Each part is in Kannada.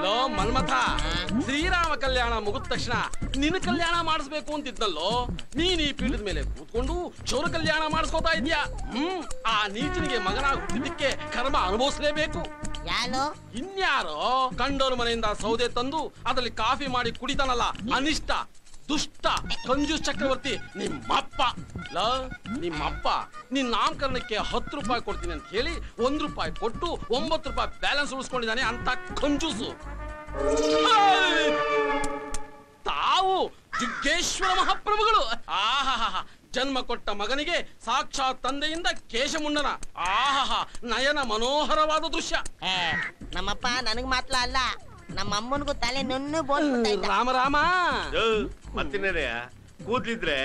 ಲೋ ಮನ್ಮಥ, ಶ್ರೀರಾಮ ಕಲ್ಯಾಣ ಮುಗಿದ ತಕ್ಷಣ ನಿನ್ನ ಕಲ್ಯಾಣ ಮಾಡಿಸ್ಬೇಕು ಅಂತಿದ್ನಲ್ಲೋ. ನೀನ್ ಈ ಪೀಠದ ಮೇಲೆ ಕೂತ್ಕೊಂಡು ಚೌರ ಕಲ್ಯಾಣ ಮಾಡಿಸ್ಕೋತಾ ಇದ್ಯಾ. ಆ ನೀಚನಿಗೆ ಮಗನಾಗಿ ಹುಟ್ಟಿದ್ದಕ್ಕೆ ಕರ್ಮ ಅನುಭವಿಸ್ಲೇಬೇಕು. ಇನ್ಯಾರೋ ಕಂಡೋರ್ ಮನೆಯಿಂದ ಸೌದೆ ತಂದು ಅದರಲ್ಲಿ ಕಾಫಿ ಮಾಡಿ ಕುಡಿತಾನಲ್ಲ, ಅನಿಷ್ಟ ದುಷ್ಟ ಕಂಜೂಸ್ ಚಕ್ರವರ್ತಿ ನಿಮ್ಮಪ್ಪ. ನಿಮ್ಮಪ್ಪ ನಿನ್ ನಾಮಕರಣಕ್ಕೆ 10 ರೂಪಾಯಿ ಕೊಡ್ತೀನಿ ಅಂತ ಹೇಳಿ 1 ರೂಪಾಯಿ ಕೊಟ್ಟು 9 ರೂಪಾಯಿ ಬ್ಯಾಲೆನ್ಸ್ ಉಳಿಸ್ಕೊಂಡಿದ್ದಾನೆ ಅಂತ ಕಂಜೂಸು. ತಾವು ಜುಗ್ಗೇಶ್ವರ ಮಹಾಪ್ರಭುಗಳು. ಜನ್ಮ ಕೊಟ್ಟ ಮಗನಿಗೆ ಸಾಕ್ಷಾತ್ ತಂದೆಯಿಂದ ಕೇಶಮುಂಡನ. ನಯನ ಮನೋಹರವಾದ ದೃಶ್ಯ. ನಮ್ಮಪ್ಪ ನನಗ್ ಮಾತ್ರ ಅಲ್ಲ, ನಮ್ಮ ಅಮ್ಮನಿಗೂ ತಲೆ ನುಣ್ಣು ರಾಮ ರಾಮ. ಮತ್ತಿನ್ನೇನೆಯ ಕೂದ್ಲಿದ್ರೆ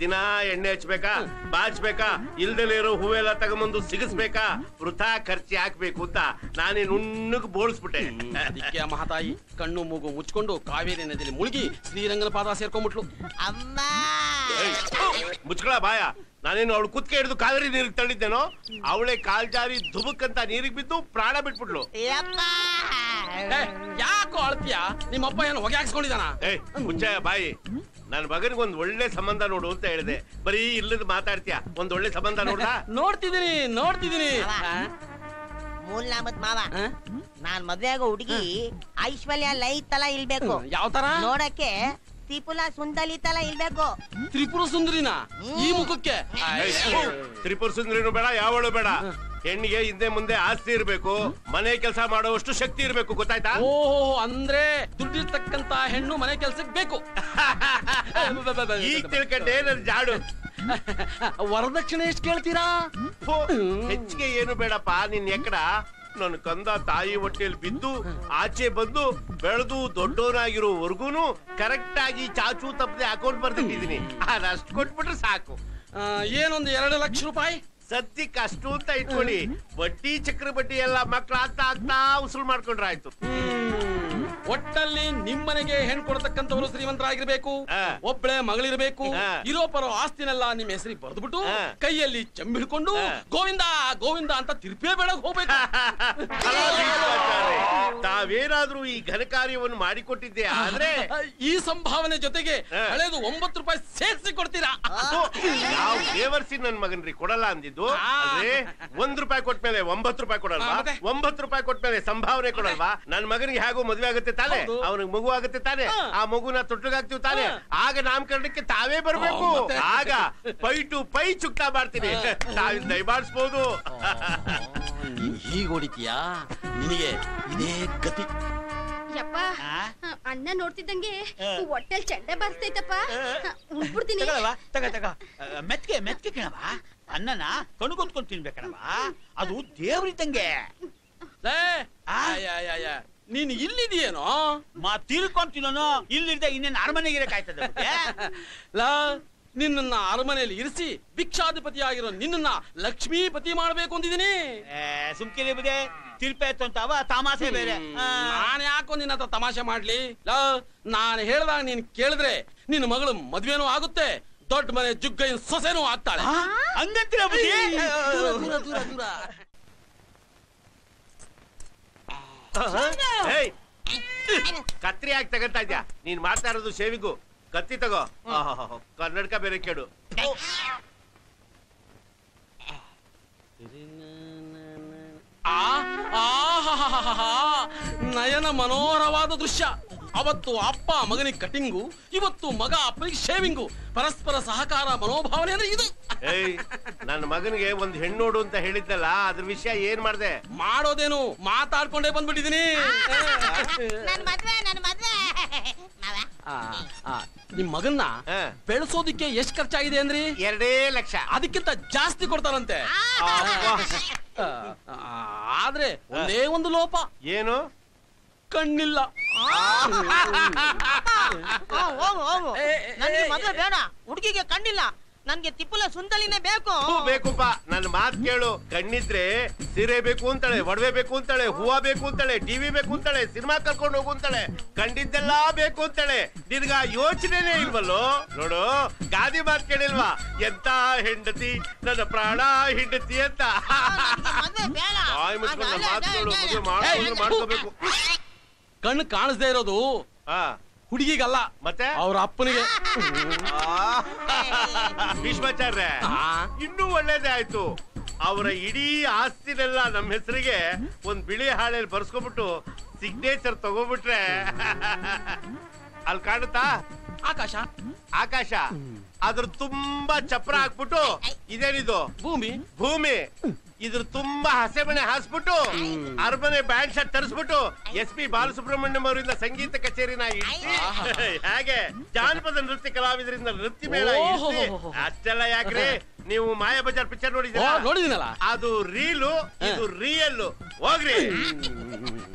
ದಿನಾ ಎಣ್ಣೆ ಹಚ್ಬೇಕಾ, ಬಾಚ್ಬೇಕಾ, ಇಲ್ದಲೇ ಇರೋ ಹೂವೆಲ್ಲ ತಗೊಂಬಂದು ಸಿಗಿಸ್ಬೇಕಾ, ವೃಥಾ ಖರ್ಚಿ ಹಾಕ್ಬೇಕು ಅಂತ ನಾನೇ ನುಣ್ಣಗ್ ಬೋಳಿಸ್ಬಿಟ್ಟೆ. ಅದಕ್ಕೆ ಮಹಾತಾಯಿ ಕಣ್ಣು ಮೂಗು ಮುಚ್ಕೊಂಡು ಕಾವೇರಿ ನದಿಯಲ್ಲಿ ಮುಳುಗಿ ಶ್ರೀರಂಗನ ಪಾದ ಸೇರ್ಕೊಂಡ್ಬಿಟ್ಲು. ಅಮ್ಮ ಮುಚ್ಕೊಳ ಬಾಯ. ನಾನೇನು ಅವಳು ಕುತ್ಕೆ ಹಿಡಿದು ಕಾವೇರಿ ನೀರಿಗೆ ತಳ್ಳಿದ್ದೇನೋ, ಅವಳೆ ಕಾಲ್ ಜಾರಿ ಧುಬುಕ್ ಅಂತ ನೀರಿಗೆ ಬಿದ್ದು ಪ್ರಾಣ ಬಿಟ್ಬಿಟ್ಲು. ಯಾಕೋ ಅಳ್ತೀಯ? ನಿಮ್ಮಪ್ಪ ಏನು ಹೊಗೆ ಹಾಕ್ಸ್ಕೊಂಡಿದಾನ? ಮುಚ್ಚಯ ಬಾಯಿ. ನನ್ನ ಮಗನಿಗೆ ಒಂದ್ ಒಳ್ಳೆ ಸಂಬಂಧ ನೋಡು ಅಂತ ಹೇಳಿದೆ, ಬರೀ ಇಲ್ಲದ ಮಾತಾಡ್ತೀಯ. ಒಂದ್ ಒಳ್ಳೆ ಸಂಬಂಧ ನೋಡ. ನೋಡ್ತಿದೀನಿ. ಮೂಲ್ನಾಮದ್ ಮಾವ, ನಾನ್ ಮದ್ವೆ ಆಗೋ ಹುಡುಗಿ ಐಶ್ವರ್ಯ ಲೈ ತರ ಇಲ್ಬೇಕು. ಯಾವ ತರ ನೋಡಕ್ಕೆ ತ್ರಿಪುರ ಸುಂದರಿ ತರ ಇಲ್ಬೇಕು. ತ್ರಿಪುರ ಸುಂದರಿನ ಈ ಮುಖಕ್ಕೆ? ತ್ರಿಪುರ ಸುಂದರಿನೂ ಬೇಡ, ಯಾವಳು ಬೇಡ. ಹೆಣ್ಣಿಗೆ ಹಿಂದೆ ಮುಂದೆ ಆಸ್ತಿ ಇರ್ಬೇಕು, ಮನೆ ಕೆಲಸ ಮಾಡುವಷ್ಟು ಶಕ್ತಿ ಇರ್ಬೇಕು, ಗೊತ್ತಾಯ್ತಾ? ಓಹೋ, ಅಂದ್ರೆ ದುಡ್ಡಿರ್ತಕ್ಕಂತ ಹೆಣ್ಣು ಮನೆ ಕೆಲ್ಸಕ್ಕೆ ಬೇಕು. ಈಗ ತಿಳ್ಕೊಂಡೆ ನನ್ ಜಾಡು. ವರದಕ್ಷಿಣೆ ಎಷ್ಟು ಕೇಳ್ತೀರಾ? ಹೆಚ್ಚಿಗೆ ಏನು ಬೇಡಪ್ಪ. ನಿನ್ ಎಕ್ಕಡ ನನ್ ಕಂದ ತಾಯಿ ಹೊಟ್ಟೆಯಲ್ಲಿ ಬಿದ್ದು ಆಚೆ ಬಂದು ಬೆಳೆದು ದೊಡ್ಡವನಾಗಿರೋವರ್ಗೂನು ಕರೆಕ್ಟ್ ಆಗಿ ಚಾಚು ತಪ್ಪದೆ ಅಕೌಂಟ್ ಬರ್ದಿಟ್ಟಿದೀನಿ. ಅದಷ್ಟು ಕೊಟ್ಬಿಟ್ರೆ ಸಾಕು. ಏನೊಂದು 2 ಲಕ್ಷ ರೂಪಾಯಿ ಸದ್ಯಕ್ಕೆ ಅಷ್ಟು ಅಂತ ಇಟ್ಕೊಳ್ಳಿ. ಬಡ್ಡಿ ಚಕ್ರ ಬಡ್ಡಿ ಎಲ್ಲ ಮಕ್ಳು ಆಗ್ತಾ ಉಸುಲ್ ಮಾಡ್ಕೊಂಡ್ರೆ ಆಯ್ತು. ಒಟ್ಟಲ್ಲಿ ನಿಮ್ಮನೆಗೆ ಹೆಣ್ ಕೊಡ್ತಕ್ಕಂಥವ್ರು ಶ್ರೀಮಂತರಾಗಿರ್ಬೇಕು, ಒಬ್ಬಳೆ ಮಗಳಿರ್ಬೇಕು. ಇರೋ ಪರೋ ಆಸ್ತಿನೆಲ್ಲ ನಿಮ್ ಹೆಸರಿಗೆ ಬರೆದ್ಬಿಟ್ಟು ಕೈಯಲ್ಲಿ ಚೆಂಬು ಹಿಡ್ಕೊಂಡು ಗೋವಿಂದ ಗೋವಿಂದ ಅಂತ ತಿರುಪೇ ಬೇಡಕ್ ಹೋಗ್ಬೇಕು. ತಾವೇನಾದ್ರೂ ಈ ಘನ ಕಾರ್ಯವನ್ನು ಮಾಡಿಕೊಟ್ಟಿದ್ದೆ ಆದ್ರೆ ಈ ಸಂಭಾವನೆ ಜೊತೆಗೆ ಹಳೇದು 9 ರೂಪಾಯಿ ಸೇರಿಸಿ ಕೊಡ್ತೀರಾ? ಯಾವ ದೇವರ್ಸಿ ನನ್ ಮಗನ್ರಿ ಕೊಡಲ್ಲ ಅಂದಿದ್ದು. ಆದ್ರೆ 1 ರೂಪಾಯಿ ಕೊಟ್ಮೇಲೆ 9 ರೂಪಾಯಿ ಕೊಡಲ್ವಾ? 9 ರೂಪಾಯಿ ಕೊಟ್ಮೇಲೆ ಸಂಭಾವನೆ ಕೊಡಲ್ವಾ? ನನ್ ಮಗನಿಗೆ ಹೇಗೋ ಮದ್ವೆ ಆಗುತ್ತೆ ತಾನೆ, ಅವನಿಗೆ ಮಗು ಆಗುತ್ತೆ ತಾನೆ, ಆ ಮಗುನ ತೊಟ್ಟಿಗಾಗ್ತೀವಿ ತಾನೆ, ಆಗ ನಾಮಕರಣಕ್ಕೆ ತಾವೇ ಬರ್ಬೇಕು. ಆಗ ಪೈ ಟು ಪೈ ಚುಕ್ತಾ ಮಾಡ್ತೀನಿ, ತಾವಿಂದ ದಯಮಾಡಿಸ್ಬೋದು. ಹೀಗೆ ಹೊಡಿತೀಯಾ? ನಿನಗೆ ಇದೇ ಗತಿ. ಯಪ್ಪ, ಅಣ್ಣ ನೋಡ್ತಿದ್ದಂಗೆ ಹೊಟ್ಟೆಲ್ ಚಂಡೆ ಬರ್ಸ್ತೈತಪ್ಪ. ಉಳ್ಬಿಡ್ತೀನಿ. ತಗ ಮೆತ್ಕೆ ಮೆತ್ಕೆ ಕಣವ. ಅನ್ನನ ಕಣ್ಕೊತ್ಕೊಂಡ್ ತಿನ್ಬೇಕಣವ, ಅದು ದೇವ್ರಿದ್ದಂಗೆ. ನೀನ್ ಇಲ್ಲಿದೆಯೇನೋ? ತಿರ್ಕೊಂತೀನೋ ಇಲ್ಲಿದ್ದ ಇನ್ನೇನು ಅರಮನೆಗಿರಕಾಯ್ತದ? ನಿನ್ನ ಅರಮನೆಯಲ್ಲಿ ಇರಿಸಿ ಭಿಕ್ಷಾಧಿಪತಿ ಆಗಿರೋ ನಿನ್ನ ಲಕ್ಷ್ಮೀಪತಿ ಮಾಡ್ಬೇಕು ಅಂದಿದ್ದೀನಿ. ಸುಮ್ಕಿರಿ ಬುದೇ, ತಿರ್ಪೆ ಅಂತಾವ ತಮಾಷೆ ಬೇರೆ. ನಾನು ಯಾಕೋ ನಿನ್ನ ಹತ್ರ ತಮಾಷೆ ಮಾಡ್ಲಿ? ನಾನು ಹೇಳ್ದಾಗ ನೀನ್ ಕೇಳಿದ್ರೆ ನಿನ್ನ ಮಗಳು ಮದ್ವೆನೂ ಆಗುತ್ತೆ, ದೊಡ್ಡ ಮನೆ ಜುಗ್ಗೈನ್ ಸೊಸೆನೂ ಆಗ್ತಾಳೆ. ಹಂಗಂತೀರ ಬುದ್ಧಿ? ಕತ್ರಿ ಆಗಿ ತಗಂತ ಇದ್ಯಾ ನೀನ್ ಮಾಡ್ತಾ ಇರೋದು? ಶೇವಿಗೂ ಕತ್ತಿ ತಗೋ. ಕನ್ನಡಕ ಬೇರೆ ಕೇಳು. ನಯನ ಮನೋಹರವಾದ ದೃಶ್ಯ. ಅವತ್ತು ಅಪ್ಪ ಮಗನಿಗೆ ಕಟಿಂಗು, ಇವತ್ತು ಮಗ ಅಪ್ಪನಿಗೆ ಶೇವಿಂಗು. ಪರಸ್ಪರ ಸಹಕಾರ ಮನೋಭಾವನೆ ಅಂದ್ರೆ ಇದು. ನನ್ನ ಮಗನಿಗೆ ಒಂದು ಹೆಣ್ಣೋಡು ಅಂತ ಹೇಳಿದ್ದಲ್ಲ, ಅದ್ರ ವಿಷಯ ಏನ್ ಮಾಡ್ದೆ? ಮಾಡೋದೇನು, ಮಾತಾಡ್ಕೊಂಡೇ ಬಂದ್ಬಿಟ್ಟಿದೀನಿ. ನಿಮ್ ಮಗನ್ನ ಬೆಳೆಸೋದಿಕ್ಕೆ ಎಷ್ಟ್ ಖರ್ಚಾಗಿದೆ ಅಂದ್ರಿ? 2 ಲಕ್ಷ. ಅದಕ್ಕಿಂತ ಜಾಸ್ತಿ ಕೊಡ್ತಾರಂತೆ. ಆದ್ರೆ ಒಂದೇ ಒಂದು ಲೋಪ. ಏನು? ಕಣ್ಣಿಲ್ಲ. ನನ್ಗೆ ಮದುವೆ ಬೇಡ, ಹುಡುಗಿಗೆ ಕಣ್ಣಿಲ್ಲ, ನನ್ಗೆ ತಿಪ್ಪುಲ ಸುಂದಲಿನೇ ಬೇಕು. ಬೇಕುಪ್ಪ, ನನ್ನ ಮಾತು ಕೇಳು. ಕಣ್ಣಿದ್ರೆ ಸೀರೆ ಬೇಕು ಅಂತಾಳೆ, ಒಡವೆ ಬೇಕು ಅಂತಾಳೆ, ಹೂವ ಬೇಕು ಅಂತಾಳೆ, ಟಿವಿ ಬೇಕು ಅಂತಾಳೆ, ಸಿನಿಮಾ ಕರ್ಕೊಂಡು ಹೋಗು ಅಂತಾಳೆ, ಕಂಡಿದ್ದೆಲ್ಲಾ ಬೇಕು ಅಂತಾಳೆ. ನಿನ್ಗ ಯೋಚನೆನೇ ಇಲ್ವಲ್ಲೋ? ನೋಡು, ಗಾದಿ ಮಾತು ಕೇಳಿಲ್ವಾ? ಎಂತ ಹೆಂಡತಿ, ನನ್ನ ಪ್ರಾಣ ಹೆಂಡತಿ ಅಂತ. ಮುಚ್ಕೊಂಡು ನನ್ನ ಮಾತುಗಳು ಮದುವೆ ಮಾಡ್ಕೊಂಡು ಮಾಡ್ಕೋಬೇಕು. ಕಣ್ಣು ಕಾಣಿಸ್ದೇ ಇರೋದು ಹುಡುಗಿಗಲ್ಲ, ಮತ್ತೆ ಅವ್ರ ಅಪ್ಪನಿಗೆ. ಭೀಷ್ಮಾಚಾರ್ಯ, ಇನ್ನೂ ಒಳ್ಳೇದೇ ಆಯ್ತು. ಅವರ ಇಡೀ ಆಸ್ತಿನೆಲ್ಲ ನಮ್ಮ ಹೆಸರಿಗೆ ಒಂದ್ ಬಿಳಿ ಹಾಳೆಯಲ್ಲಿ ಬರ್ಸ್ಕೊಂಡ್ಬಿಟ್ಟು ಸಿಗ್ನೇಚರ್ ತಗೋಬಿಟ್ರೆ ಅಲ್ಲಿ ಕಾಣುತ್ತಾ ಆಕಾಶ ಆಕಾಶ, ಅದ್ರ ತುಂಬಾ ಚಪ್ರ ಹಾಕ್ಬಿಟ್ಟು ಇದೇನಿದು ಭೂಮಿ ಭೂಮಿ, ಇದ್ರ ತುಂಬಾ ಹಸೆಮಣೆ ಹಾಸ್ಬಿಟ್ಟು ಅರಮನೆ ಬ್ಯಾಂಡ್ ಶರ್ಟ್ ತರಿಸ್ಬಿಟ್ಟು SP ಬಾಲಸುಬ್ರಹ್ಮಣ್ಯಂ ಅವರಿಂದ ಸಂಗೀತ ಕಚೇರಿನ ಇಡ್ಸಿ, ಹಾಗೆ ಜಾನಪದ ನೃತ್ಯ ಕಲಾವಿದರಿಂದ ನೃತ್ಯ ಮೇಳ ಇಡ್ಸಿ. ಅಷ್ಟೆಲ್ಲ ಯಾಕ್ರಿ, ನೀವು ಮಾಯಾ ಬಜಾರ್ ಪಿಕ್ಚರ್ ನೋಡಿದಿನಲ್ಲ, ಅದು ರೀಲು, ಇದು ರಿಯಲ್. ಹೋಗ್ರಿ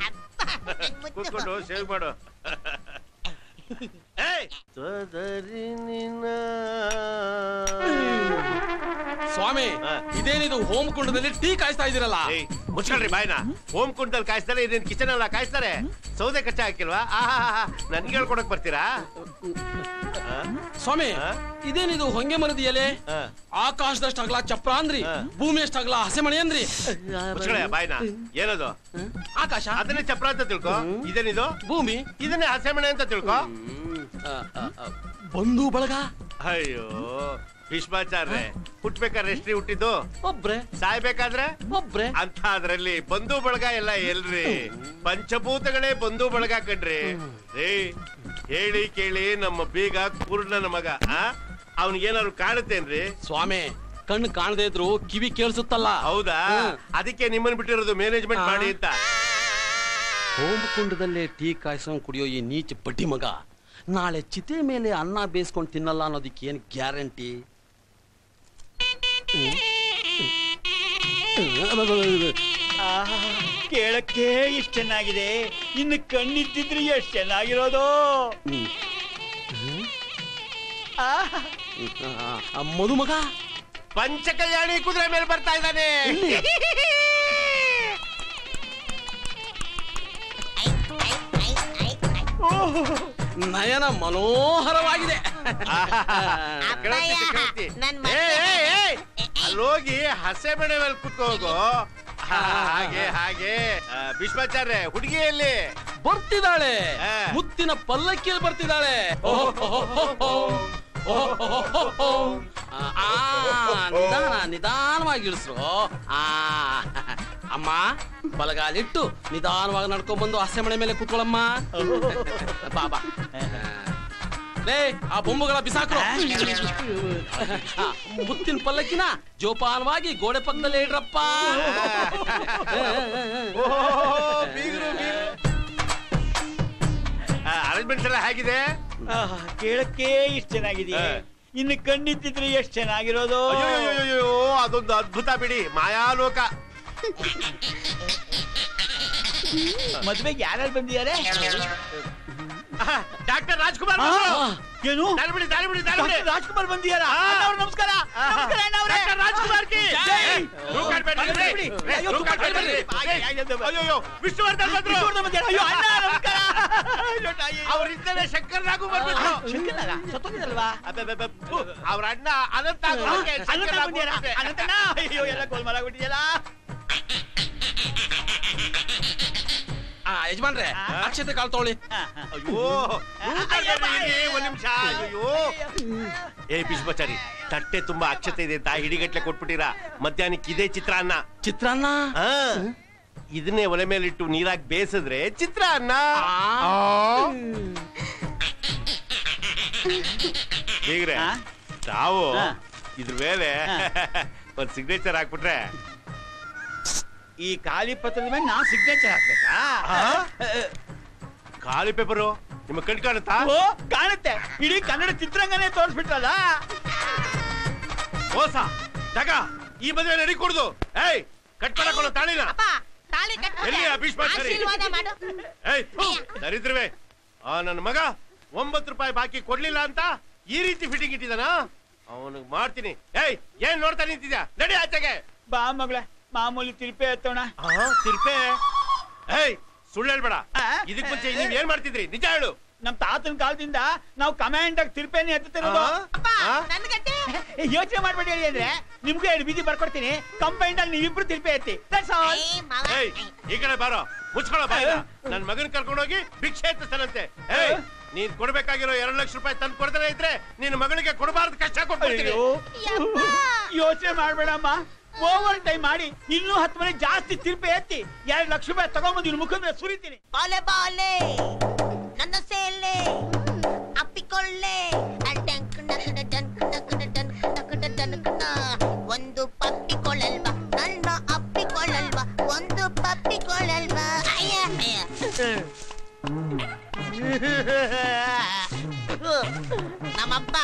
ಕೂತ್ಕೊಂಡು ಸೇವ್ ಮಾಡು. ಸ್ವಾಮಿ, ಇದೇನಿದು ಹೋಮ್ ಕುಂಡದಲ್ಲಿ ಟೀ ಕಾಯಿಸ್ತಾ ಇದೀರಲ್ಲ? ಮುಚ್ಕೊಳ್ರಿ ಬಾಯ್ನ. ಹೋಮ್ ಕುಂಡದಲ್ಲಿ ಕಾಯಿಸ್ತಾರೆ, ಇದೇನ್ ಕಿಚನ್ ಎಲ್ಲ ಕಾಯಿಸ್ತಾರೆ. ಸೌದೆ ಕಚ್ಚಾ ಹಾಕಿಲ್ವಾ? ನನ್ಗೆ ಹೇಳ್ಕೊಡಕ್ ಬರ್ತೀರಾ ಸ್ವಾಮಿ? ಇದೇನಿದು ಹೊಂಗೆ ಮರದ ಎಲೆ? ಆಕಾಶದಷ್ಟು ಅಗಲ ಚಪ್ರ ಅಂದ್ರಿ, ಭೂಮಿ ಅಷ್ಟು ಅಗಲ ಹಸೆಮಣೆ ಅಂದ್ರಿ. ಮುಚ್ಕೊಳ ಬಾಯ್ನ. ಏನದು? ಆಕಾಶ. ಅದನ್ನೇ ಚಪ್ರ ಅಂತ ತಿಳ್ಕೊ. ಇದೇನಿದು? ಭೂಮಿ. ಇದನ್ನೇ ಹಸೆಮಣೆ ಅಂತ ತಿಳ್ಕೊ. ಬಂಧು ಬಳಗ. ಅಯ್ಯೋ ಭೀಷ್ಮಾಚಾರ್ಯ, ಹುಟ್ಬೇಕಾದ್ರೆ ಎಷ್ಟ್ರಿ ಹುಟ್ಟಿದ್ದು? ಒಬ್ರೆ. ಸಾಯ್ಬೇಕಾದ್ರೆ ಒಬ್ರೆ. ಅಂತ ಅದ್ರಲ್ಲಿ ಬಂಧು ಬಳಗ ಎಲ್ಲ ಎಲ್ರಿ? ಪಂಚಭೂತಗಳೇ ಬಂಧು ಬಳಗ ಕಣ್ರಿ. ಹೇಳಿ ಕೇಳಿ ನಮ್ಮ ಬೀಗ ಪೂರ್ಣನ ಮಗ, ಅವನಿಗೇನಾದ್ರು ಕಾಣುತ್ತೇನ್ರಿ? ಸ್ವಾಮಿ, ಕಣ್ಣು ಕಾಣದೇ ಇದ್ರು ಕಿವಿ ಕೇಳಿಸುತ್ತಲ್ಲ. ಹೌದಾ? ಅದಕ್ಕೆ ನಿಮ್ಮನ್ ಬಿಟ್ಟಿರೋದು ಮ್ಯಾನೇಜ್ಮೆಂಟ್ ಮಾಡಿ ಅಂತ. ಹೋಮ್ ಕುಂಡದಲ್ಲೇ ಟೀ ಕಾಯಿಸ್ಕೊಂಡು ಕುಡಿಯೋ ಈ ನೀಚ ಬಡ್ಡಿ ಮಗ ನಾಳೆ ಚಿತೆ ಮೇಲೆ ಅನ್ನ ಬೇಯಿಸ್ಕೊಂಡು ತಿನ್ನಲ್ಲ ಅನ್ನೋದಕ್ಕೆ ಏನ್ ಗ್ಯಾರಂಟಿ? ಕೇಳಕ್ಕೆ ಇಷ್ಟ ಚೆನ್ನಾಗಿದೆ, ಇನ್ನು ಕಣ್ಣಿದ್ದಿದ್ರೆ ಎಷ್ಟು ಚೆನ್ನಾಗಿರೋದು. ಮದುಮಗ ಪಂಚಕಲ್ಯಾಣಿ ಕುದುರೆ ಮೇಲೆ ಬರ್ತಾ ಇದ್ದಾನೆ. ನಯನ ಮನೋಹರವಾಗಿದೆ. ಅಲ್ಲೋಗಿ ಹಸೆ ಮನೆ ಮೇಲೆ ಕುತ್ಕೋಗು. ಹಾಗೆ ಹಾಗೆ. ಭೀಷ್ಮಾಚಾರ್ಯ, ಹುಡುಗಿಯಲ್ಲಿ ಬರ್ತಿದ್ದಾಳೆ, ಮುತ್ತಿನ ಪಲ್ಲಕ್ಕಿಯಲ್ಲಿ ಬರ್ತಿದ್ದಾಳೆ. ನಿಧಾನವಾಗಿ ಇಳಿಸ್ರು. ಅಮ್ಮ, ಬಲಗಾಲಿಟ್ಟು ನಿಧಾನವಾಗಿ ನಡ್ಕೊಂಡ್ ಬಂದು ಹಸೆ ಮನೆ ಮೇಲೆ ಕೂತ್ಕೊಳ್ಳಮ್ಮ. ಬಾಬಾ, ಆ ಬೊಂಬುಗಳ ಬಿಸಾಕ್ರು. ಮುತ್ತಿನ ಪಲ್ಲಕ್ಕಿನ ಜೋಪಾನವಾಗಿ ಗೋಡೆ ಪಕ್ಕದಲ್ಲೇ ಇಡ್ರಪ್ಪ. ಅರೇಂಜ್ಮೆಂಟ್ಸ್ ಎಲ್ಲ ಹೇಗಿದೆ? ಕೇಳಕ್ಕೆ ಇಷ್ಟ ಚೆನ್ನಾಗಿದೆ, ಇನ್ನು ಕಣ್ಣಿದ್ದಿದ್ರೆ ಎಷ್ಟು ಚೆನ್ನಾಗಿರೋದು. ಅದೊಂದು ಅದ್ಭುತ ಬಿಡಿ, ಮಾಯಾಲೋಕ. ಮದ್ವೆಗೆ ಯಾರು ಬಂದಿದ್ದಾರೆ? ಡಾಕ್ಟರ್ ರಾಜ್ಕುಮಾರ್. ಏನು? ರಾಜ್ಕುಮಾರ್ ಬಂದಿದ್ದಾರಾ? ನಮಸ್ಕಾರ. ರಾಜ್ಕುಮಾರ್ ವಿಷ್ಣುವರ್ಧನ್ ಅವರಿದ್ದರೆ ಶಂಕರ್ ನಾಗು ಬರ್ಬೇಕು. ಸತ್ತೋಗಿದಲ್ವಾ ಅವ್ರ ಅಣ್ಣ ಅನಂತ. ಅನಂತಣ್ಣ, ಅಯ್ಯೋ ಎಲ್ಲ ಗೋಲ್ಮಾಲ್ ಆಗ್ಬಿಟ್ಟಿದೆಯಲ್ಲ. ಯಜಮಾನ್ರೆ, ಅಕ್ಷತೆ ಕಾಲ್ ತಗೊಳ್ಳಿ. ಅಯ್ಯೋ ಒಂದ್ ನಿಮಿಷ. ಅಯ್ಯೋ ಭೀಷ್ಮಾಚಾರಿ, ತಟ್ಟೆ ತುಂಬಾ ಅಕ್ಷತೆ ಇದೆ ಅಂತ ಹಿಡಿಗಟ್ಲೆ ಕೊಟ್ಬಿಟ್ಟಿರಾ. ಮಧ್ಯಾಹ್ನಕ್ಕೆ ಇದೇ ಚಿತ್ರಾನ್ನ. ಚಿತ್ರಾನ್ನ? ಇದನ್ನೇ ಒಲೆ ಮೇಲಿಟ್ಟು ನೀರಾಗಿ ಬೇಯಿಸಿದ್ರೆ ಚಿತ್ರಾನ್ನ. ಹೀಗ್ರೆ ತಾವು ಇದ್ರ ಮೇಲೆ ಒಂದ್ ಸಿಗ್ನೇಚರ್ ಹಾಕ್ಬಿಟ್ರೆ. ಈ ಖಾಲಿ ಪತ್ರದ ಮೇಲೆ ನಾನ್ ಸಿಗ್ನೇಚರ್ ಹಾಕ್ಬೇಕಾ? ಖಾಲಿ ಪೇಪರು ನಿಮ್ಮ ಕಣ್ ಕಾಣುತ್ತಾ? ಕಾಣುತ್ತೆ. ಇಡೀ ಕನ್ನಡ ಚಿತ್ರರಂಗನೇ ತೋರಿಸ್ಬಿಟ್ರಲ್ಲ. ಮೋಸ, ತಗ, ಈ ಮದುವೆ ನಡಿ ಕೊಡುದು. ಏಯ್, ಕಟ್ ಮಾಡಕೊಳ್ಳೋ ತಾಳಿನ ಎಲ್ಲಿ? ಭೀಷ್ಮಾಚಾರಿ, ದರಿದ್ರವೇ, ನನ್ನ ಮಗ 9 ರೂಪಾಯಿ ಬಾಕಿ ಕೊಡ್ಲಿಲ್ಲ ಅಂತ ಈ ರೀತಿ ಫಿಟ್ಟಿಂಗ್ ಇಟ್ಟಿದಾನ. ಅವನಿಗೆ ಮಾಡ್ತೀನಿ. ಏಯ್, ಏನ್ ನೋಡ್ತಾ ನಿಂತಿದ್ಯಾ? ನಡಿ ಆಚೆಗೆ. ಬಾ ಮಗಳ, ಮಾಮೂಲಿ ತಿರ್ಪೆ ಎತ್ತೋಣ. ತಿರ್ಪೆ? ಏಯ್, ಸುಳ್ಳು ಹೇಳ್ಬೇಡ. ಇದಕ್ ಮುಂಚೆ ನೀವ್ ಏನ್ ಮಾಡ್ತಿದ್ರಿ? ನಿಜ ಹೇಳು. ನಮ್ ತಾತನ ಕಾಲದಿಂದ ನಾವು ಕಮಾಂಡ್ ಆಗಿ ತಿರುಪೇನೆ ಎತ್ತುತ್ತಿರೋದು. ಯೋಚನೆ ಮಾಡ್ಬೇಡಿ ಹೇಳಿ ಅಂದ್ರೆ ನಿಮ್ಗೆ 2 ಬೀದಿ ಬರ್ಕೊಡ್ತೀನಿ. ಕಂಪೈಂಡ್ ಅಲ್ಲಿ ನೀವಿಬ್ರು ತಿರುಪೆ ಎತ್ತಿ. ಈ ಕಡೆ ಬಾರೋ, ಮುಚ್ಕೊಳ್ಳೋ ಬಾಯಿನ. ನನ್ ಮಗನ್ ಕರ್ಕೊಂಡೋಗಿ ಭಿಕ್ಷೆ ಎತ್ತಿಸ್ತಾನಂತೆ. ನೀನ್ ಕೊಡ್ಬೇಕಾಗಿರೋ 2 ಲಕ್ಷ ರೂಪಾಯಿ ತಂದು ಕೊಡ್ತಾನೆ ಇದ್ರೆ ನಿನ್ ಮಗಳಿಗೆ ಕೊಡಬಾರ್ದು, ಕಷ್ಟ ಕೊಡ್ತೀನಿ. ಯೋಚನೆ ಮಾಡ್ಬೇಡಮ್ಮ, ಓವರ್ ಟೈಮ್ ಮಾಡಿ ಇನ್ನೂ 10 ಮನೆ ಜಾಸ್ತಿ ತಿರುಪೆ ಎತ್ತಿ 2 ಲಕ್ಷ ರೂಪಾಯಿ ತಗೊಂಬಂದು ಇನ್ನು ಮುಖದ ಮೇಲೆ ಸುರಿತೀನಿ. ಬಾಲೆ ಬಾಲೆ ನನ್ನ ಸೇಲೆ ಅಪ್ಪಿಕೊಳ್ಳೆ ಒಂದು ಪಪ್ಪಿಕೊಳ್ಳಲ್ವಾ, ನನ್ನ ಅಪ್ಪಿಕೊಳ್ಳಲ್ವಾ, ಒಂದು ಪಪ್ಪಿಕೊಳ್ಳಲ್ವಾ. ನಮ್ಮಪ್ಪ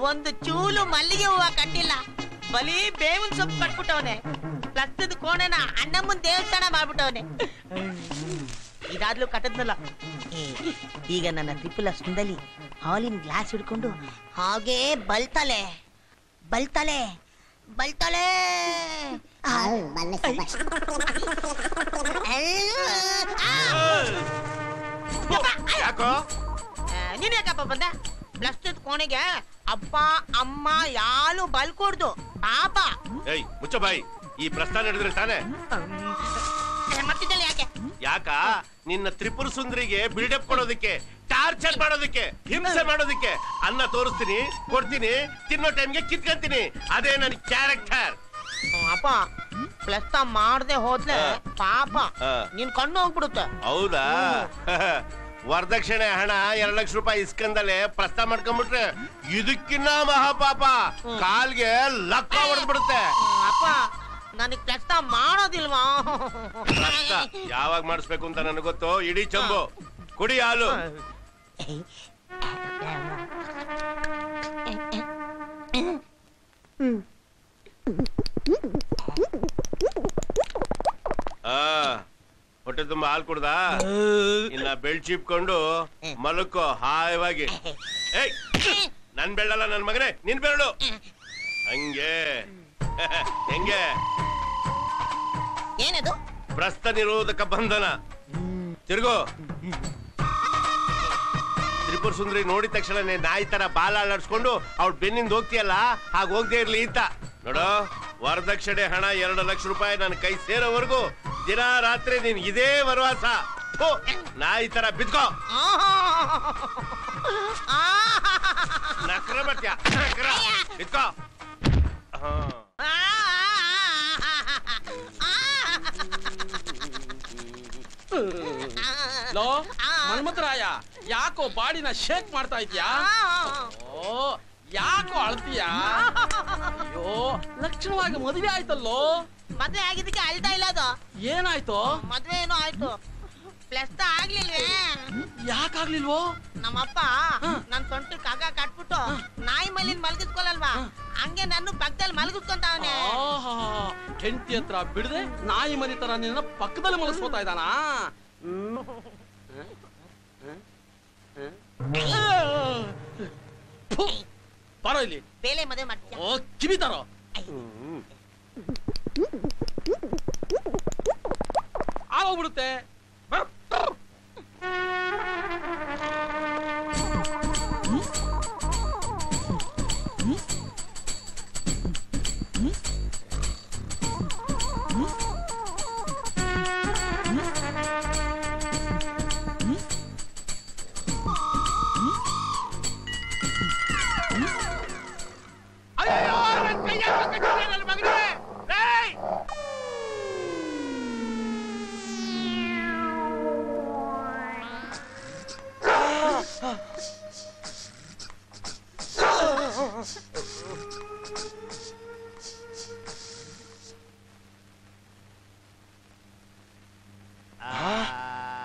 ಒಂದು ಚೂಲು ಮಲ್ಲಿಗೆ ಹೂವ ಕಟ್ಟಿಲ್ಲ, ಬರೀ ಬೇವಿನ ಸೊಪ್ಪು ಕಟ್ಬಿಟ್ಟವನೆ. ಪ್ಲಸ್ತದ ಕೋಣೆನ ಅಣ್ಣಮ್ಮನ್ ದೇವಸ್ಥಾನ ಮಾಡ್ಬಿಟ್ಟವನೆ. ಇದಾದ್ಲೂ ಕಟ್ಟದ್ನಲ್ಲ. ಈಗ ನನ್ನ ತ್ರಿಪುಲ ಸುಂದಲಿ ಹಾಲಿನ ಗ್ಲಾಸ್ ಹಿಡ್ಕೊಂಡು ಹಾಗೇ ಬಲ್ತಲೆ ಬಲ್ತಲೆ ಬಲ್ತಲೆ. ಯಾಕೋ ನೀನ್ ಯಾಕಪ್ಪ ಬಂದ? ಪ್ಲಸ್ತದ ಕೋಣೆಗೆ ಅಪ್ಪ ಅಮ್ಮ ಯಾರು ಬಲ್ಕೊಡ್ದು ಪಾಪ. ಏಯ್ ಮುಚ್ಚ ಬಾಯಿ, ಈ ಪ್ರಸ್ಥಾನ ಹಿಡಿದ್ರೆ ತಾನೆ. ಮತ್ತಿದ್ದಲ್ಲಿ ಯಾಕೆ? ಯಾಕ ನಿನ್ನ ತ್ರಿಪುರ ಸುಂದರಿಗೆ ಬಿಲ್ಡಪ್ ಕೊಡೋದಕ್ಕೆ, ಟಾರ್ಚರ್ ಮಾಡೋದಕ್ಕೆ, ಹಿಂಸೆ ಮಾಡೋದಕ್ಕೆ. ಅನ್ನ ತೋರಿಸ್ತೀನಿ, ಕೊಡ್ತೀನಿ, ತಿನ್ನೋ ಟೈಮ್ಗೆ ಕಿತ್ಕೊಂತೀನಿ. ಅದೇ ನನ್ ಕ್ಯಾರೆಕ್ಟರ್. ಅಪ್ಪ ಪ್ಲಸ್ತ ಮಾಡದೆ ಹೋದ್ಲೆ ಪಾಪ ನಿನ್ ಕಣ್ಣು ಹೋಗ್ಬಿಡುತ್ತೆ. ಹೌದಾ? ವರದಕ್ಷಿಣೆ ಹಣ 2 ಲಕ್ಷ ರೂಪಾಯಿ ಇಸ್ಕಂದಲೆ ಪ್ರಸ್ತಾವ ಮಾಡ್ಕೊಂಡ್ಬಿಟ್ರೆ ಇದಕ್ಕಿನ್ನ ಮಹಾಪಾಪ. ಕಾಲ್ಗೆ ಲಕ್ಕ ಹೊಡೆದ್ಬಿಡುತ್ತೆ. ಅಪ್ಪ ನನಗ್ ಪ್ಲಸ್ತ ಮಾಡೋದಿಲ್ವಾ? ಯಾವಾಗ ಮಾಡಿಸ್ಬೇಕು ಅಂತ ನನಗೆ ಗೊತ್ತು. ಇಡೀ ಚಂಬು ಕುಡಿ ಹಾಲು. ಹೊಟ್ಟೆ ತುಂಬಾ ಹಾಲು ಕುಡ್ದ, ಇನ್ನ ಬೆಳ್ ಚೀಪ್ಕೊಂಡು ಮಲಕ್ಕೋ ಹಾಯವಾಗಿ. ಏಯ್ ನನ್ ಬೆಳ್ಳಲ್ಲ ನನ್ ಮಗನೇ, ನಿನ್ ಬೆರಳು ಹಂಗೆ. ಹೆಂಗೆ? ಏನದು? ಪ್ರಸ್ತ ನಿರೋಧಕ ಬಂಧನ. ತಿರುಗು. ತ್ರಿಪುರ ಸುಂದರಿ ನೋಡಿದ ತಕ್ಷಣ ನಾಯಿ ತರ ಬಾಲ ಅಲ್ಲಾಡ್ಸ್ಕೊಂಡು ಅವ್ಳ ಬೆನ್ನಿಂದ ಹೋಗ್ತೀಯಲ್ಲ, ಹಾಗ ಹೋಗದೆ ಇರ್ಲಿ ಅಂತ ನೋಡು. ವರದಕ್ಷಿಣೆ ಹಣ 2 ಲಕ್ಷ ರೂಪಾಯಿ ನನ್ನ ಕೈ ಸೇರೋವರೆಗೂ ದಿನ ರಾತ್ರಿ ನೀನ್ ಇದೇ ವರವಾಸ. ನಾಯಿ ತರ ಬಿದ್ಕೋ. ನಕ್ರ ಬರ್ತೀಯ, ನಕ್ರ ಬಿದ್ಕೋ. ಲೋ ಮನ್ಮಥರಾಯ, ಯಾಕೋ ಬಾಡಿನ ಶೇಕ್ ಮಾಡ್ತಾ ಇದ್ಯಾ? ಓ ಯಾಕೋ ಅಳ್ತೀಯ? ಅಯ್ಯೋ ಲಕ್ಷಣವಾಗಿ ಮದುವೆ ಆಯ್ತಲ್ಲೋ. ಮದ್ವೆ ಆಗಿದ್ದಕ್ಕೆ ಅಳ್ತಾ ಇಲ್ಲ. ಅದು ಏನಾಯ್ತು? ಮದ್ವೆ ಏನೋ ಆಯ್ತು, ಪ್ಲಸ್ತ ಆಗ್ಲಿಲ್ವೇ? ಯಾಕಾಗ್ಲಿಲ್ವೋ? ನಮ್ಮಪ್ಪ ನನ್ ಸೊಂಟ ಕಾಗ ಕಟ್ಬಿಟ್ಟು ನಾಯಿ ಮಲ್ಲಿನ ಮಲಗಿಸ್ಕೊಳಲ್ವಾ, ಹಂಗೆ ನಾನು ಪಕ್ಕದಲ್ಲಿ ಮಲಗಿಸ್ಕೊಂತಾವನೆ. ಹೆಂಡತಿ ಹತ್ರ ಬಿಡದೆ ನಾಯಿ ಮರಿ ತರ ನಿನ್ನ ಪಕ್ಕದಲ್ಲಿ ಮಲಗಿಸ್ಕೊತಾ ಇದ್ದಾನ. ಬರೋ ಇಲ್ಲಿ. ಬೇಲೆ ಮದುವೆ ಮಾಡ್ತೀಯ? ಓ ಕಿವಿ ತರೋ. ಆಗೋಗ್ಬಿಡುತ್ತೆ.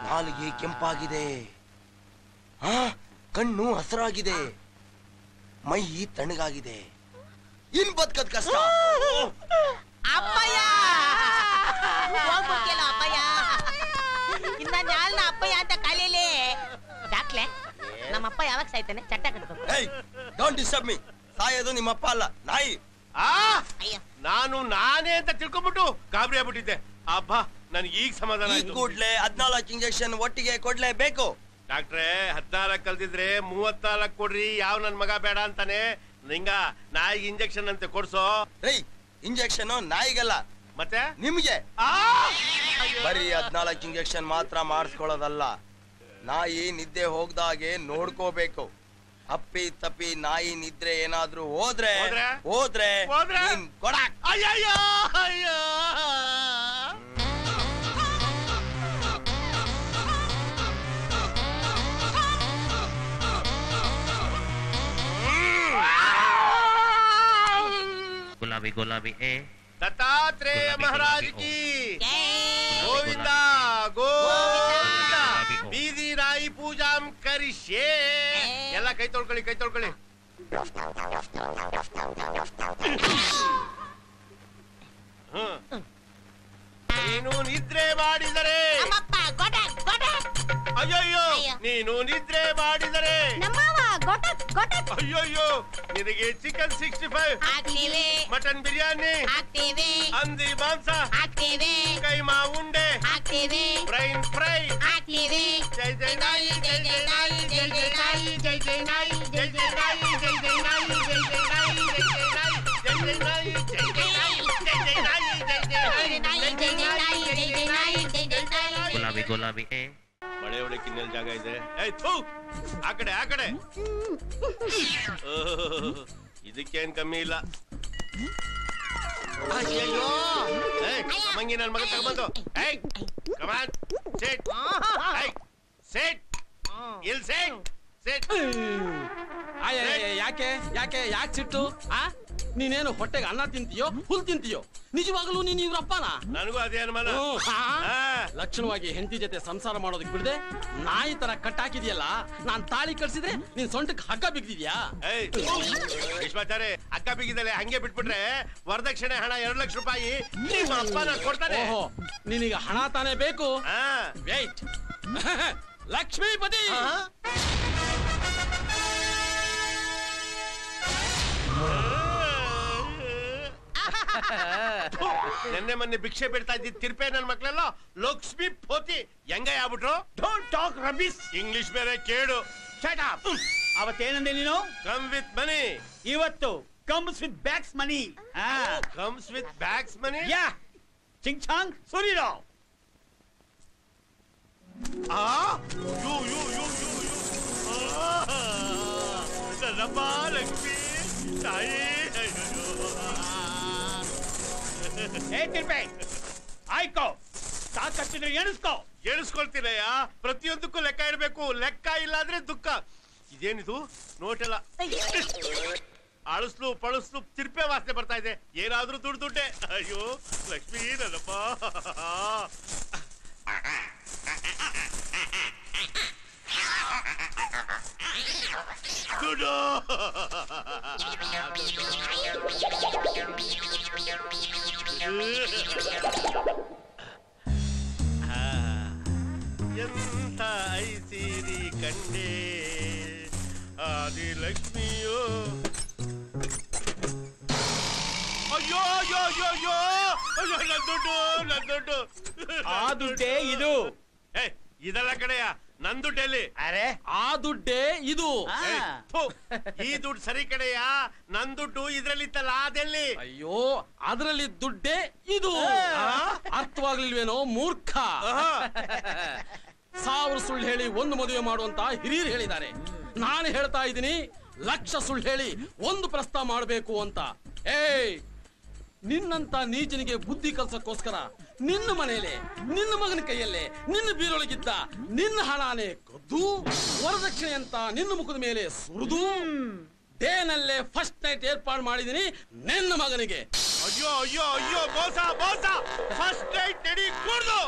ನಾಲಿಗೆ ಕೆಂಪಾಗಿದೆ, ಕಣ್ಣು ಹಸಿರಾಗಿದೆ, ಮೈ ತಣ್ಣಗಾಗಿದೆ. ಇನ್ ಬದುಕದ್ ಕಷ್ಟ. ಅಪ್ಪಯ್ಯ ಹೋಗ್ಬಿಡ್ತಿಯಲ್ಲ ಅಪ್ಪಯ್ಯ. ಇನ್ನ ನಾಲ್ನ ಅಪ್ಪಯ್ಯ ಅಂತ ಕಲೀಲಿ. ಡಾಕ್ಲೆ ನಮ್ಮಪ್ಪ ಯಾವಾಗ ಸಾಯ್ತಾನೆ? ಚಟ್ಟ ಕಟ್ಬೇಕು. Don't disturb me. ಸಾಯೋದು ನಿಮ್ಮಪ್ಪ ಅಲ್ಲ, ನಾಯಿ. ನಾನು ನಾನೇ ಅಂತ ತಿಳ್ಕೊಂಡ್ಬಿಟ್ಟು ಗಾಬರಿ ಆಗ್ಬಿಟ್ಟಿದ್ದೆ. ಅಬ್ಬಾ ನನ್ಗೆ ಈಗ ಸಮಾಧಾನ ಆಯ್ತು. ಕೂಡ್ಲೆ 14 ಇಂಜೆಕ್ಷನ್ ಒಟ್ಟಿಗೆ ಕೊಡ್ಲೇಬೇಕು. ಡಾಕ್ಟ್ರೆ 14 ಕಲ್ತಿದ್ರೆ 34 ಕೊಡ್ರಿ. ಯಾವ ನನ್ ಮಗ ಬೇಡ ಅಂತಾನೆ. ನಿಂಗ ನಾಯಿಗೆ ಇಂಜೆಕ್ಷನ್ ಅಂತೆ ಕೊಡ್ಸೋ. ರೈ ಇಂಜೆಕ್ಷನ್ ನಾಯಿಗಲ್ಲ, ಮತ್ತೆ ನಿಮ್ಗೆ. ಬರೀ 14 ಇಂಜೆಕ್ಷನ್ ಮಾತ್ರ ಮಾಡಿಸ್ಕೊಳ್ಳೋದಲ್ಲ, ನಾಯಿ ನಿದ್ದೆ ಹೋಗ್ದಾಗೆ ನೋಡ್ಕೋಬೇಕು. ಅಪ್ಪಿ ತಪ್ಪಿ ನಾಯಿ ನಿದ್ರೆ ಏನಾದ್ರೂ ಹೋದ್ರೆ ನೀನ್ ಕೊಡಾಕ್. ಅಯ್ಯಯ್ಯೋ ಅಯ್ಯೋ. गुलाबी गुलाबी ए दत्तात्रेय महाराज की ಗೋವಿಂದ ಗೋವಿಂದ. ಬೀದಿ ನಾಯಿ ಪೂಜಾಂ ಕರಿಷ್ಯೆ. ಎಲ್ಲ ಕೈ ತೊಳ್ಕೊಳ್ಳಿ. ನೀನು ನಿದ್ರೆ ಮಾಡಿದರೆ ಅಯ್ಯಯ್ಯೋ, ನೀನು ನಿದ್ರೆ ಮಾಡಿದರೆ ಅಯ್ಯಯ್ಯೋ, ನಿನಗೆ ಚಿಕನ್ 65, ಮಟನ್ ಬಿರಿಯಾನಿ, ಹಂದಿ ಮಾಂಸ, ಕೈಮಾ ಉಂಡೆ, ಬ್ರೈನ್ ಫ್ರೈ. ಜೈ ಜೈ ನಾಯಿ, ಜೈ ಜೈ ನಾಯಿ, ಜೈ ಜೈ ನಾಯಿ, ಜೈ ಜೈ ನಾಯಿ, ಜೈ ಜೈ ನಾಯಿ, ಜೈ ಜೈ ನಾಯಿ, ಜೈ ಜೈ ನಾಯಿ, ಜೈ ಜೈ ನಾಯಿ, ಜೈ ಜೈ ನಾಯಿ, ಜೈ ಜೈ ನಾಯಿ, ಜೈ ಜೈ ನಾಯಿ, ಜೈ ಜೈ ನಾಯಿ. गुलाबी गुलाबी ए ಮಳೆ ಹೊಡಕ್ಕೆ ಇನ್ನೆಲ್ಲ ಜಾಗ ಇದೆ. ಆ ಕಡೆ ಇದಕ್ಕೇನ್ ಕಮ್ಮಿ ಇಲ್ಲ. ಮಂಗಿ ನನ್ ಮಗ ತಗೊಂಡು ಯಾಕೆ ಸಿಟ್ಟು? ನೀನೇನು ಹೊಟ್ಟೆಗೆ ಅನ್ನ ತಿಂತೀಯೋ ಹುಲ್ ತಿಂತೀಯೋ? ನಿಜವಾಗ್ಲೂ ನೀನ್ ಇವ್ರಪ್ಪನ? ನನಗೂ ಅದೇ ಅನುಮಾನ. ಲಕ್ಷಣವಾಗಿ ಹೆಂಡತಿ ಜೊತೆ ಸಂಸಾರ ಮಾಡೋದಕ್ಕೆ ಬಿಡದೆ ನಾಯಿ ತರ ಕಟ್ಟಾಕಿದ್ಯಲ್ಲ. ನಾನ್ ತಾಳಿ ಕಟ್ಸಿದ್ರೆ ನೀನ್ ಸೊಂಟಕ್ಕೆ ಹಗ್ಗ ಬಿಗ್ದಿದ್ಯಾ? ವಿಶ್ವಾಚಾರ್ಯ, ಹಗ್ಗ ಬಿಗಿದಲೆ ಹಂಗೆ ಬಿಟ್ಬಿಟ್ರೆ ವರದಕ್ಷಿಣೆ ಹಣ 2 ಲಕ್ಷ ರೂಪಾಯಿ ನಿಮ್ಮ ಅಪ್ಪನ ಕೊಡ್ತಾನೆ. ಓಹೋ, ನಿನಗೆ ಹಣ ತಾನೇ ಬೇಕು? ವೇಟ್. ಲಕ್ಷ್ಮೀಪತಿ ನೆನ್ನೆ ಮೊನ್ನೆ ಭಿಕ್ಷೆ ಬಿಡ್ತಾ ಇದ್ದಿದ್ ತಿರ್ಪೆ ನನ್ ಮಕ್ಳೆಲ್ಲ ಲಕ್ಷ್ಮಿ ಪೋತಿ ಹೆಂಗ ಆಗ್ಬಿಟ್ರು. Don't talk rubbish. ಇಂಗ್ಲಿಷ್ ಬೇರೆ ಕೇಳು. Shut up. ಅವತ್ತೇನಂದೆ ನೀನು? Come with money. ಇವತ್ತು comes with bags money. Comes with bags money. ಯಾ ಚಿಂಗ್ ಚಾಂಗ್ ಸುರಿರಾವ್. ನನ್ನಪ್ಪ ಲಕ್ಷ್ಮಿ ತಾಯಿ. ಏ ತಿರ್ಪೆ, ಆಯ್ಕೋ ಸಾಕಷ್ಟಿದ್ರೆ ಎಣಿಸ್ಕೊಳ್ತೀನಯ್ಯ. ಪ್ರತಿಯೊಂದಕ್ಕೂ ಲೆಕ್ಕ ಇರ್ಬೇಕು. ಲೆಕ್ಕ ಇಲ್ಲ ಅಂದ್ರೆ ದುಃಖ. ಇದೇನಿದು ನೋಟೆಲ್ಲ ಅಳಸ್ಲು ಪಳಸ್ಲು ತಿರ್ಪೆ ವಾಸನೆ ಬರ್ತಾ ಇದೆ. ಏನಾದ್ರೂ ದುಡ್ಡೆ. ಅಯ್ಯೋ ಲಕ್ಷ್ಮಿ ನನ್ನಪ್ಪ. ದುಡ್ಡು ಎಂತ ಐಸಿರಿ ಕಂಡೆ ಆದಿ ಲಕ್ಷ್ಮಿಯೋ. ಅಯ್ಯೋ ಅಯ್ಯೋ ಅಯ್ಯೋ ಅಯ್ಯೋ ಅಯ್ಯೋ, ನನ್ ದುಡ್ಡು. ಆ ದುಡ್ಡೇ ಇದು. ಇದೆಲ್ಲ ಕಡೆಯ ನನ್ ದುಡ್ಡಲ್ಲಿ. ಅರೆ ಆ ದುಡ್ಡೇ ಇದು. ಈ ದುಡ್ಡು ಸರಿ ಕಡೆಯ, ನನ್ ದುಡ್ಡು ಇದ್ರಲ್ಲಿತ್ತಲ್ಲ ಅದೆಲ್ಲಿ? ಅಯ್ಯೋ, ಅದ್ರಲ್ಲಿ ದುಡ್ಡೇ ಇದು. ಅರ್ಥವಾಗ್ಲಿಲ್ವೇನೋ ಮೂರ್ಖ? 1000 ಸುಳ್ಳು ಹೇಳಿ 1 ಮದುವೆ ಮಾಡುವಂತ ಹಿರಿಯರು ಹೇಳಿದ್ದಾರೆ. ನಾನು ಹೇಳ್ತಾ ಇದ್ದೀನಿ 1,00,000 ಸುಳ್ಳು ಹೇಳಿ 1 ಪ್ರಸ್ತಾವ ಮಾಡಬೇಕು ಅಂತ. ಏಯ್, ನಿನ್ನಂತ ನೀಚನಿಗೆ ಬುದ್ಧಿ ಕಲ್ಸಕ್ಕೋಸ್ಕರ ನಿನ್ನ ಮನೆಯಲ್ಲೇ ನಿನ್ನ ಮಗನ ಕೈಯಲ್ಲೇ ನಿನ್ನ ಬೀರೊಳಗಿದ್ದ ನಿನ್ನ ಹಣಾನೇ ಕದ್ದು ವರದಕ್ಷಿಣೆ ಅಂತ ನಿನ್ನ ಮುಖದ ಮೇಲೆ ಸುರಿದು ಡೇನಲ್ಲೇ ಫಸ್ಟ್ ನೈಟ್ ಏರ್ಪಾಡು ಮಾಡಿದೀನಿ ನಿನ್ನ ಮಗನಿಗೆ. ಅಯ್ಯೋ ಅಯ್ಯೋ ಅಯ್ಯೋ, ಮೋಸ ಮೋಸ. ಫಸ್ಟ್ ನೈಟ್ ನಡಿ ಕೂಡ್ದು.